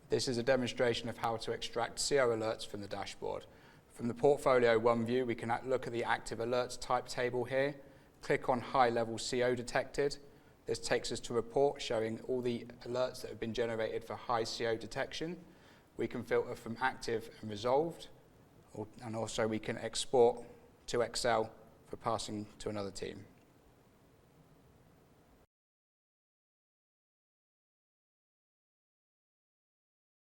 This is a demonstration of how to extract CO alerts from the dashboard. From the Portfolio 1 view, we can look at the active alerts type table here, click on high level CO detected. This takes us to a report showing all the alerts that have been generated for high CO detection. We can filter from active and resolved, and also we can export to Excel for passing to another team.